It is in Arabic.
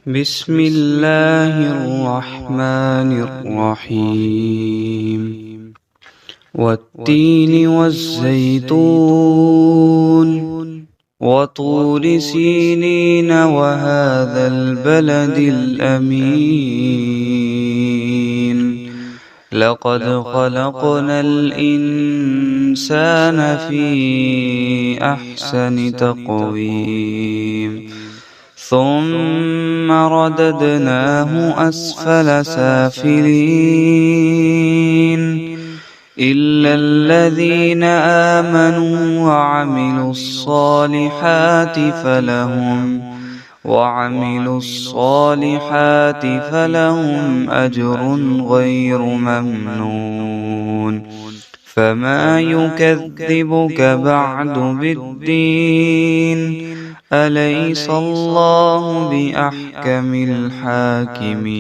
بسم الله الرحمن الرحيم والتين والزيتون وطور سينين وهذا البلد الأمين لقد خلقنا الإنسان في أحسن تقويم ثم رددناه أسفل سافلين إلا الذين آمنوا وعملوا الصالحات فلهم أجر غير ممنون فما يكذبك بعد بالدين أليس الله بأحكم الحاكمين